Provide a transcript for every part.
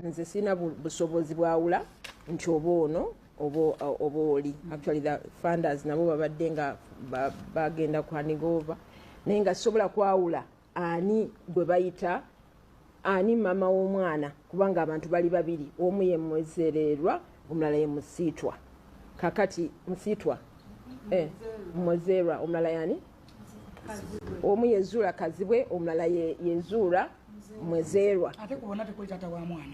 nze sina busobozi bwawula nti oba ono oba oli. Actually the funders nabo babadde nga bagenda kwaniga over naye nga sobola kwawula ani gwe bayita ani mama w'omwana kubanga abantu bali babiri, omu ye Mwezererwa omulala ye Musiitwa. Kakati Musiitwa Mwezerwa omulala yani omu ye Zuula Kazibwe omulala ye Zuula Mwezerwa. Ate kubona tekuli tata wa mwana.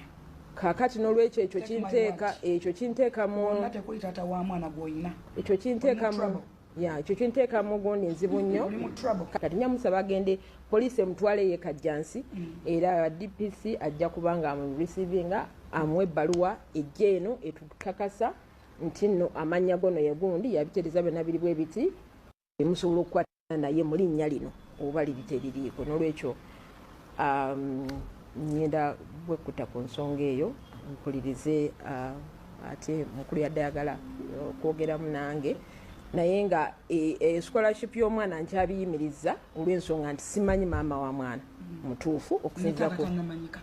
Kakati n'olwekyo ekyo kinteeka mu tekuli tata wa mwana gw'oyina. Ekyo kinteeka mu gundi nzibu nnyo. Kati nyamusaba agende poliisi emutwale ye Kajjansi era DPC ajja kubanga amureceivinga amuwe ebbaluwa ejja eno etukakasa nti nno amannya gono ye gundi yabitereeza byonna biri bwe biti emusobola okukwatana naye mu linnya lino oba liri teririiko. N'olwekyo ngenda bwekkuta ku nsonga eyo mpulirize ate mukulu yadde ayagala okwogeramu nange naye nga scholarship y'omwana nkyabiyimiriza olw'ensonga nti simanyi maama wa mwana mutuufu okusinziira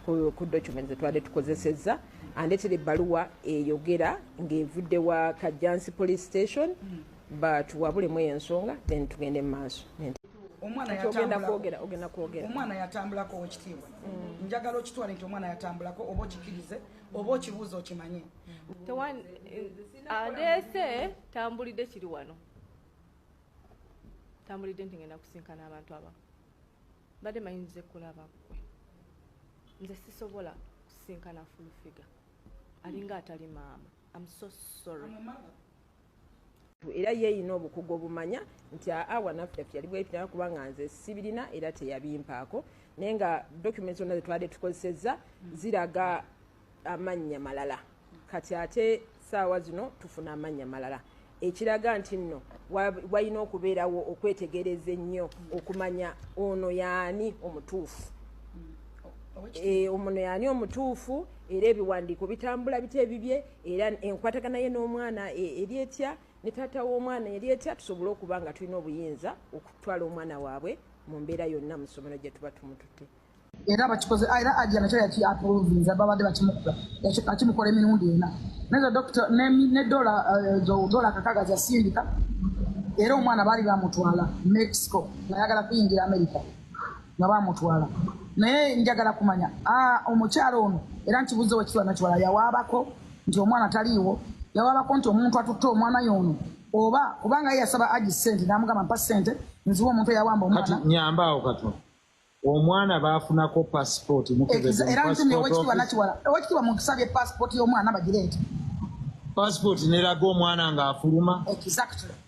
ku documents zetwadde tukozesezza. Andeetera ebbaluwa eyogera ng'evudde wa Kajjansi police station batuwabulemu eyo ensonga then tugende mu maaso. Omwana yatambulako owekitiibwa. Njagala okitwale nti omwana yatambulako oba okikirize oba okibuuza okimanye. Andeese tambulidde kiri wano. Tambulidde nti ngenda kusinkana abantu aba. Badde mayinze kulaba kwe. Nze sisobola kusinkana full figure. Alinga atali maama. I'm so sorry. Era yeeyina obukugu obumanya nti wanaffe yali bwepitana kubanga nze sibirina era teyabimpaako naye nga documents zonna zetwadde tukozesezza ziraga amannya malala. Kati ate saawa zino tufuna amannya malala ekiraga nti nno walina okubeerawo okwetegereza ennyo okumanya ono yaani omutuufu. Omuno yaani omutuufu era ebiwandiiko bitambula bite ebibye era enkwatagana ye n'omwana eri etya ne taata w'omwana eri etya tusobole okuba nga tulina obuyinza okutwala omwana waabwe mu mbeera yonna mu ssomero gye tuba tumututte. Era bakikoze era ajja nakyo yakiaprovinza babadde bakimukola emirundi ena naye doctor ne dola kakagazi yasindika era omwana baali bamutwala Mexico nayagala kuyingira America nga bamutwala naye njagala kumanya omukyalo ono era nkibuze wekitwala nakiwala yawaabako nti omwana taliiwo yawaabako nti omuntu atutte omwana yono oba kubanga ye yasaba agi ssente namugamba mpa ssente nziwa omuntu eyawamba omwana kati nyambaawo katono omwana baafunako passport era nti owekitibwa nakiwala owekitibwa mukisabye passport y'omwana bagireete passport neraga omwana ng'afuluma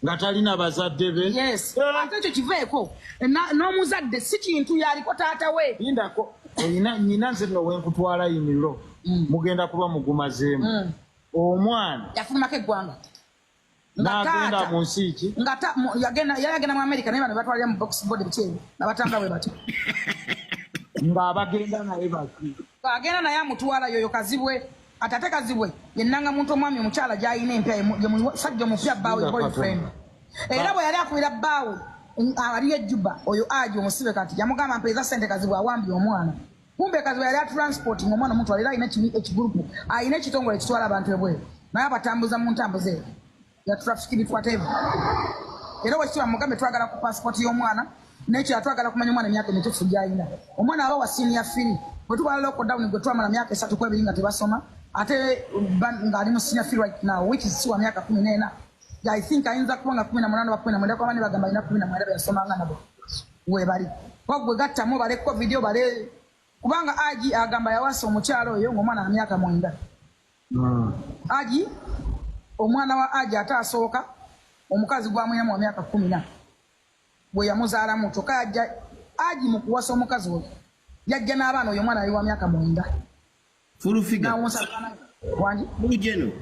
nga talina bazadde be. Yes ate ekyo kiveeko n'omuzadde si kintu yaliko taata we lindako nyina nze nno wenkutwala yiniro mugenda kuba mugumazeemu omwana yafulumako eggwanga n'agenda mu nsi ki yagenda mu America naye bano batwalira mu box board bikyeru nabatambula bwe batyo ng'abagenda naye baki agenda naye amutwala yoyo Kazibwe atate Kazibwe yennanga muntu omwami omukyala gy'alina empya sajja omupya bbaawe boyfriend era bwe yali akubira bbaawe aliyo ejjuba oyo aji omusibe kati yamugamba mpeeza ssente Kazibwe awambye omwana kumbe Kazibwe yali atransporting omwana omutwala era alina ekigurupu alina ekitongole ekitwala abantu ebweru naye abatambuza mu ntambuza eyo ya traffic whatever era wekitibwa mugambe twagala ku passport y'omwana n'ekyo atwagala kumanya omwana emyaka emituufu gy'alina omwana aba wa senior firi bwe tuba lockdown gwe twamala myaka 3 ku 2 nga tebasoma ate ng'ali mu senior firi right now which is wa myaka 14 I think ayinza kuba nga 18 oba 19 kwa bani bagamba alina 14 yasomanga nabo we bali wagwe gattamu baleko video bale kubanga aji agamba yawasa omukyalo oyo ng'omwana wa myaka 9 aji omwana wa aji atasooka omukazi gwamwina mu myaka 14 bwe yamuzaala muto kajja aji mu kuwasa omukazi oyo yajja n'abaana oyo omwana ali wa myaka 9 full figure wangi mujeno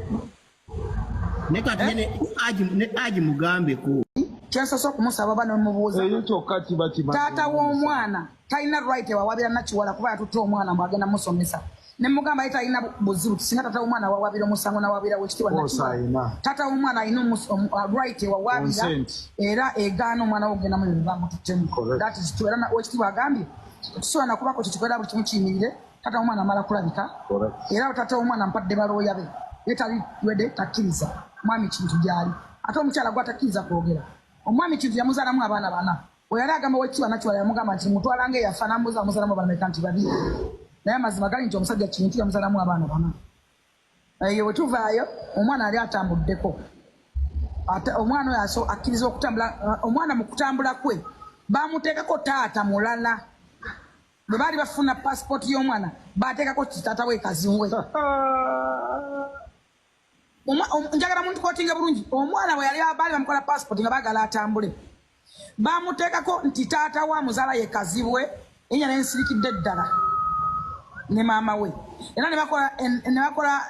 ne kati ne aji mugambe ko kyensoso okumusaba bano mubuuza taata w'omwana talina right ewawabira nakiwala kuba yatutte omwana mwagenda musomesa ne mugamba yita alina buzibu tusinga taata w'omwana wawabira omusango nawabira wekitibwa nakiwala taata w'omwana alina right ewawabira era egaana omwana wogenda mu bamututtemu that is true era wekitibwa agambye tusobola nakubako kyekikolera buli kimu kiyimirire tata omwana amala kulabika era tata omwana mpadde balooya be yetali wede takkiriza mwami kintu gyali ate omukyala gwatakkiriza kwogera omwami kintu yamuzaalamu abaana bana oyali agamba wekiwa nakiwala yamugamba nti mutwalange yafa nambuza amuzaalamu abaana nti babiri naye amazima gali nti omusajja kintu yamuzaalamu abaana bana eyo wetuvaayo omwana ali atambuddeko omwana oyo aso akkiriza okutambula omwana mu kutambula kwe bamuteekako taata mulala bwe baali bafuna passport y'omwana bateekako kitaata we kaziwe njagala muntu kootinga bulungi omwana bwe yali baali bamukola passport nga baagala atambule bamuteekako nti taata wa muzaala ye kazibwe enya nensirikidde ddala ne maama we era ne bakola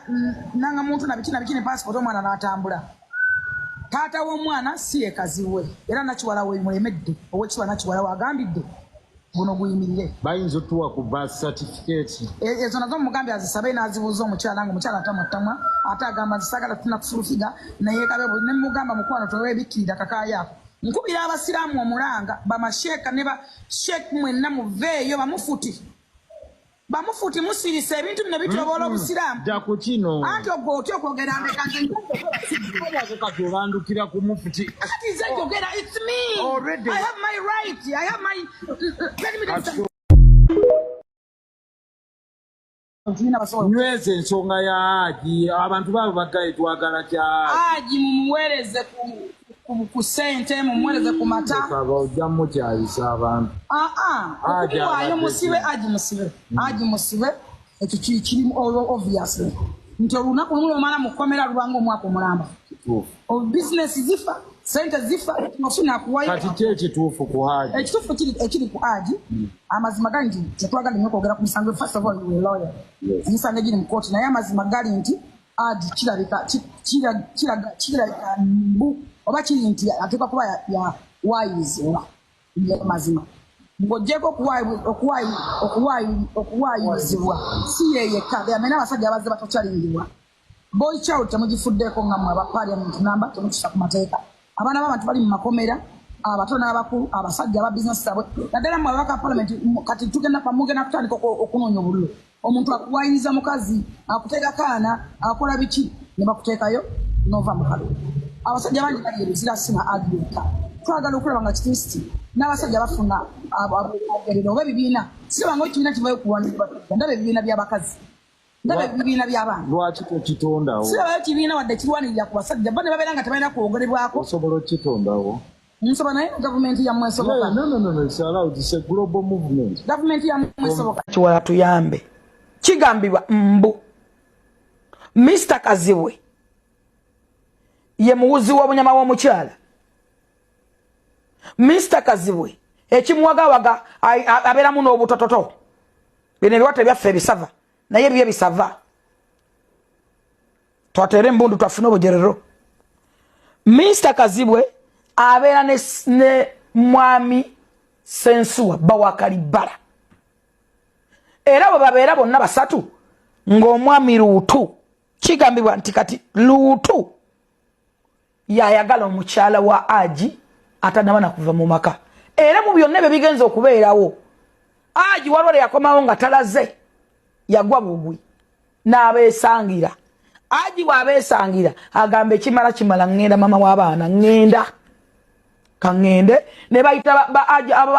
nanga muntu na biki ne passport omwana n'atambula taata w'omwana si ye kazibwe era nakiwala we mulemedde ow'ekiwa nakiwala wagambidde buno guyimirire bayinza otuwa ku birth certificate ezo nazo mugambe azisabe n'azibuuza omukyala nga omukyala atamwatamwa ate agamba zisagala tuna kusulufiga naye kabebo ne mugamba mukwano towebikkirira kakayaako nkubira abasiraamu omulanga bamasheeka ne ba sheek mwenna muveeyo bamufuti musirise ebintu bino bitulobola obusiraamu ddaku kino anti ogwo otya okwogera kati obandukira ku mufuti it's me already. I have my right I have my nyweza ensonga ya Haji abantu babo bagaye twagala kya Haji mumuweereze ku sente mumuweereze ku mata kaba ojammo kyayisa abantu okubiwaayo musibe Haji musibe ekyo kirimu obviously nti olunaku lumu omala mukomera lubanga omwaka omulamba business zifa sente zifa ofuna kuwayo kati kyekituufu ku Haji ekituufu ekiri ku Haji amazima gali nti tetwagala nnyo kwogera ku misango first of all you were lawyer emisango egiri mu kooti naye amazima gali nti Haji kirabika mbu oba kiri nti ateekwa kuba yawaayizibwa mazima ng'ogyeko okuwaayizibwa si yeyekka amena abasajja abazze batokyalindirwa boy child temugifuddeeko nga mwe aba parliament namba temukisa ku mateeka abaana b'abantu bali mu makomera abato n'abakulu abasajja aba bizinesi zabwe naddala mwe ababaka parliament kati tugenda kutandika okunoonya obululu omuntu akuwaayiriza mukazi akuteeka kaana akola biki ne bakuteekayo nova mu kalulu abasajja bangi bali eruzira sina agireka twagala okulaba nga kikristi n'abasajja bafuna abogerero oba ebibiina sibanga ekibiina kivayo kuwandiika ndaba ebibiina by'abakazi ndaba ebibiina by'abaana lwaki tokitondawo sirabayo kibiina wadde kirwanirira ku basajja bo ne babeera nga tebalina kwogerebwako osobola okitondawo nsobola naye gavumenti yammwe esoboka gavumenti yammwe esoboka kiwala tuyambe kigambibwa mbu Mr. Kazibwe ye muwuzi w'obunyama w'omukyala Mr. Kazibwe ekimuwagawaga abeeramu n'obutototo bino ebiwata byaffe ebisava naye byo bisava twateere embundu twafuna obujerero Mr. Kazibwe abeera ne mwami Sensuwa Bawakalibala era bwe babeera bonna basatu ng'omwami Luutu kigambibwa nti kati Luutu yayagala omukyala wa Haji atanaba na kuva mu maka era mu byonna bye bigenza okubeerawo Haji walwale yakomawo nga talaze yagwa bugwi n'abeesangira Haji bw'abeesangira agamba ekimala ngenda mama w'abaana ngenda kangende ne bayita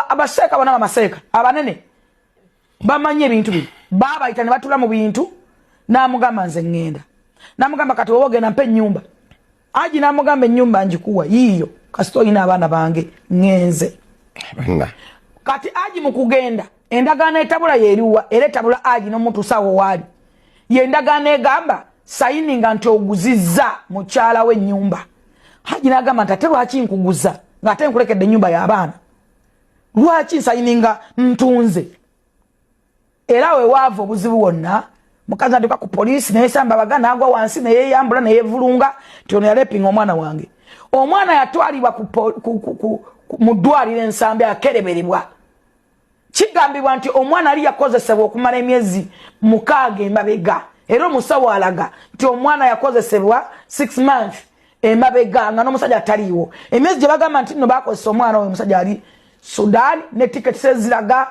abaseeka bonna bamaseeka abanene bamanye ebintu bino baabayita ne batula mu bintu n'amugamba nze ngenda n'amugamba kati wowe ogenda mpa ennyumba Haji n'amugamba ennyumba njikuwa yiiyo kasita olina abaana bange ngenze kati Haji mu kugenda endagaano etabula yeeriwa era etabula Haji n'omutuusawo waali ye endagaano egamba sayininga nti oguzizza mukyala w'ennyumba Haji n'agamba nti ate lwaki nkuguza ng'ate nkulekedde ennyumba y'abaana lwaki nsayininga ntunze era we waava obuzibu wonna mukazi aduka ku poliisi neyesamba baga n'agwa wansi neyeyambula neyevulunga nti ono yalepinga omwana wange omwana yatwalibwa mu ddwaliro ensambi akereberibwa kigambibwa nti omwana ali yakozesebwa okumala emyezi 6 emabega era omusawo alaga nti omwana yakozesebwa 6 months emabega nga n'omusajja ataliiwo emyezi gye bagamba nti nno bakozesa omwana oyo omusajja ali Sudan ne tiketi seziraga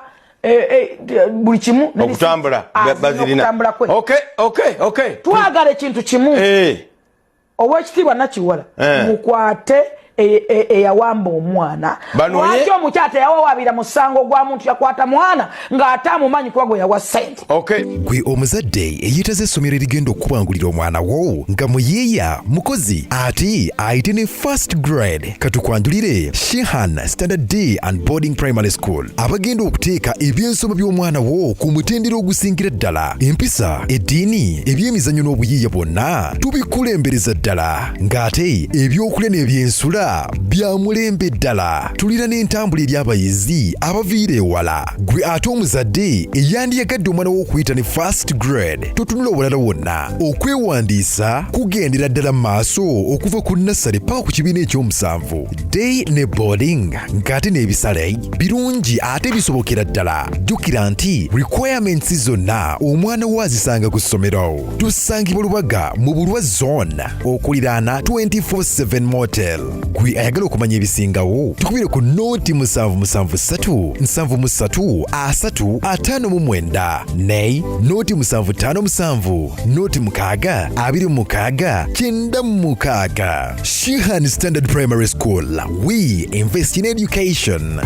buli kimu okutambula bazirina okay twagala ekintu kimu owekitiibwa Nakiwala mukwate eyawamba omwana lwaki omukyala yawawabira musango gwa muntu yakwata mwana ng'ate amumanyi kuba gwe yawa ssente gwe omuzadde eyeetaze essomero erigenda okukubangulira omwana wo nga muyeeya mukozi ate ayite ne first grade katukwanjulire Shehan Standard Day and Boarding Primary School abagenda okuteeka ebyensoma by'omwana wo ku mutendera ogusingira ddala empisa eddiini ebyemizannyo n'obuyiiya bwonna tubikulembereza ddala ng'ate ebyokulya n'ebyensula bya mulembe ddala tulira n'entambula eri abayizi abaviira ewala gwe ate omuzadde eyandiyagadde omwana w'okuyita ne first grade totunula obulala wonna okwewandiisa kugendera ddala mu maaso okuva ku nassale paka ku kibiina ekyomusanvu day ne boarding ng'ate n'ebisale birungi ate bisobokera ddala jjukira nti requirements zonna omwana wo azisanga ku ssomero tusangibwa Lubaga mu Bulwa zone okuliraana 24/7 motel gwe ayagala okumanya ebisingawo tukubire ku noti 773 73 359 ne noti 757 noti 6 26 96 Shehan Standard Primary School. We invest in education.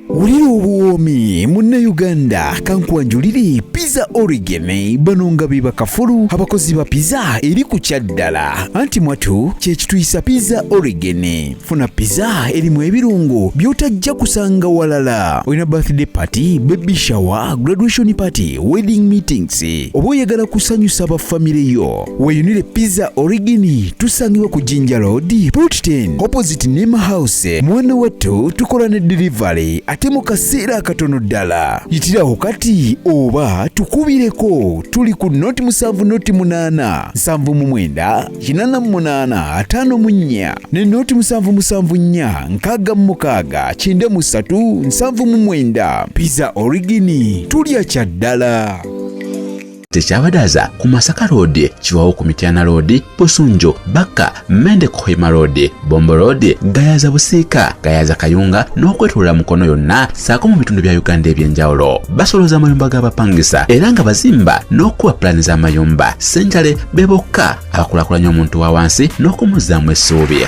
Ulira obuwoomi munnayuganda kankwanjulire pizza origami bano nga be bakafulu abakozi ba pizza eri ku kyaddala anti mwatu kyekituyisa pizza origami funa pizza erimu ebirungo byotajja kusanga walala olina birthday party baby shower graduation party wedding meetings oba oyagala kusanyusa abafamire yo weyunire pizza origami tusangibwa ku Jinja Road Plot 10 opposite Nema House mwana wattu tukola ne delivery ate mu kaseera katono ddala yitiraho kati oba tukubireko tuli ku noti 7 noti 8 7 8 54 ne noti 7 6 7 pizza origini tulya kyaddala Tekyabadaza ku Masaka Road, Chiwawo ku Mityana Road, Busunjo, Baka, Mende Kohima Road, Bombo Road, Gayaza Busiika, Gayaza Kayunga n'okwetulula Mukono yonna saako mu bitundu bya Uganda ebyenjawulo. Basoloza amayumba g'abapangisa era nga bazimba n'okuwa pulaani z'amayumba. Ssenjale be bokka abakulaakulanya omuntu wa wansi n'okumuzaamu essuubi.